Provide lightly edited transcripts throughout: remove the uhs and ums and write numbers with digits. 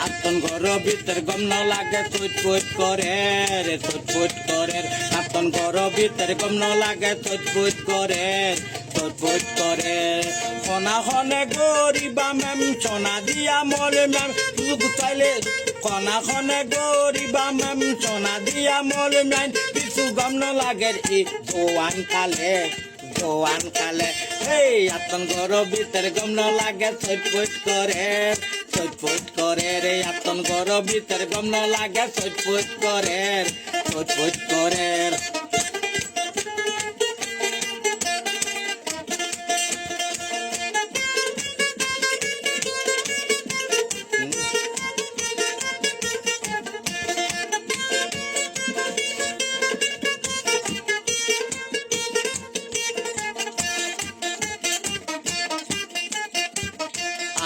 আতন ঘর ভিতর গম ন লাগে চুটপুট করে রে চুটপুট করে আতন ঘর ভিতর গম ন লাগে চুটপুট করে চুটপুট করে খনা খনে গরিবা ম্যাম সোনা দিয়া মরে ম্যাম সুযোগ চাইলে খনা খনে গরিবা ম্যাম সোনা দিয়া মরে ম্যাম কিছু গম ন লাগে ই জোয়ান কালে আতন ঘর ভিতর গম ন লাগে চুটপুট করে রে আতন ঘর ভিতর গম ন লাগে চুটপুট করে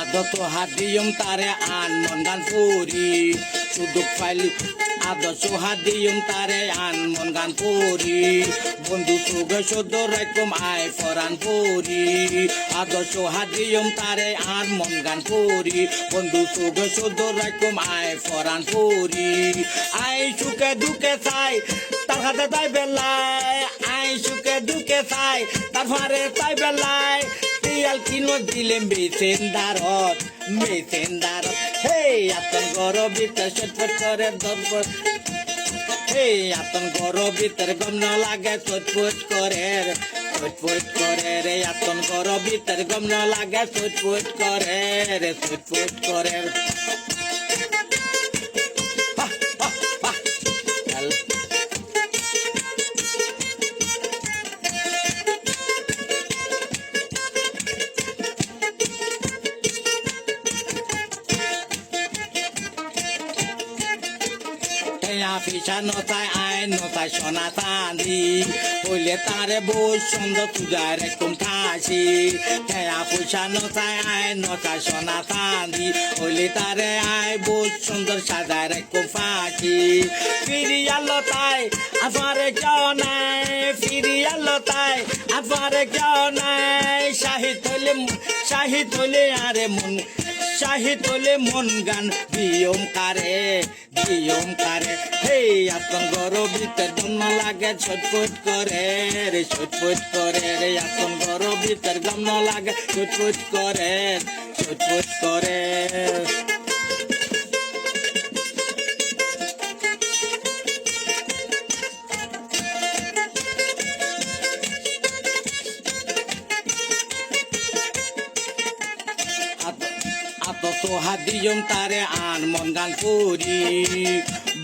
আদত হাদিয়ম তারে আন মনগান পুরি সুদুক ফাইলি আদর্শ হাদিয়ম তারে আন মনগান পুরি বন্ধু সুগে সদ রাইকম আয় ফরান পুরি আদর্শ হাদিয়ম তারে আন মনগান পুরি বন্ধু সুগে সদ রাইকম আয় ফরান পুরি আই সুকে দুকে চাই তার হাতে তাই বেলায় আই সুকে দুকে চাই তার ফারে তাই বেলায় তিয়াল কিনো দিলে মেসেন্দারত হে আতন ঘর ভিতর চটপট করে দরপট হে আতন ঘর ভিতর গম ন লাগে চটপট করে রে আতন ঘর ভিতর গম ন লাগে চটপট করে রে চটপট করে পিছা নচাই আই নচাই সোনা চাঁদি হইলে তারে বহুত সুন্দর পূজার একদম ঠাসি পয়সা নচাই আই নচাই সোনা চাঁদি হইলে তারে আই বহুত সুন্দর সাজায় একদম ফাঁসি ফিরিয়ালো তাই আপারে কেউ নাই ফিরিয়ালো তাই আপারে কেউ নাই শাহিদ হইলে আরে মন শাহিদ হলে মন গান বিয়ম কারে হে আতন ঘর ভিতর গম লাগে ছটপট করে রে আতন ঘর ভিতর গম লাগে ছটপট করে তো হাদিয়ম তারে আন মন গান পুরি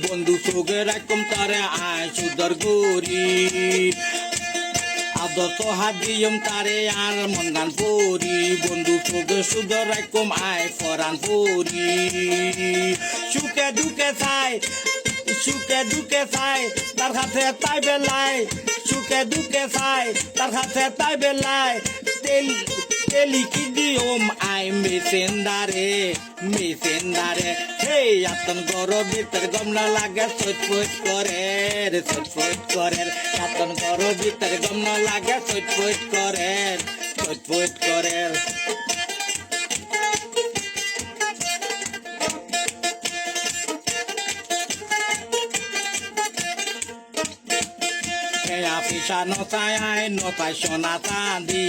বন্ধু সুগে রাখম তারে আয় সুদর গুরি আদত হাদিয়ম তারে আন মন গান পুরি বন্ধু সুগে সুদর রাখম আয় ফরান পুরি সুখে দুঃখে চাই তার কাছে তাই বেলায় সুখে দুঃখে চাই তার কাছে তাই বেলায় লিখি দিওম আই মেসেন্দারে হে আতন ঘর ভিতর গম ন লাগে চটপট করে রে আতন ঘর ভিতর গম ন লাগে চটপট করে পিছা নচাই আই নচাই সোনা চাঁদি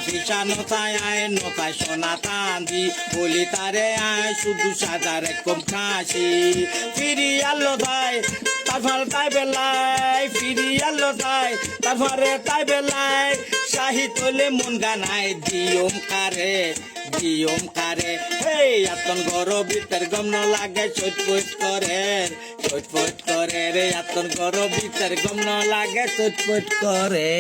পিছা নচাই আয় নচাই সোনা চাঁদি বলি তারে আয় শুধু সাজার কম খাসি ফিরিয়ালো তাই তারপর তাই বেলায় ফিরিয়ালো তাই তারপরে তাই বেলায় শাহিদ হলে মন গানায় দিয়ম কারে হে আতন ঘর ভিতর গম ন লাগে চটপট করে রে আতন ঘর ভিতর গম ন লাগে চটপট করে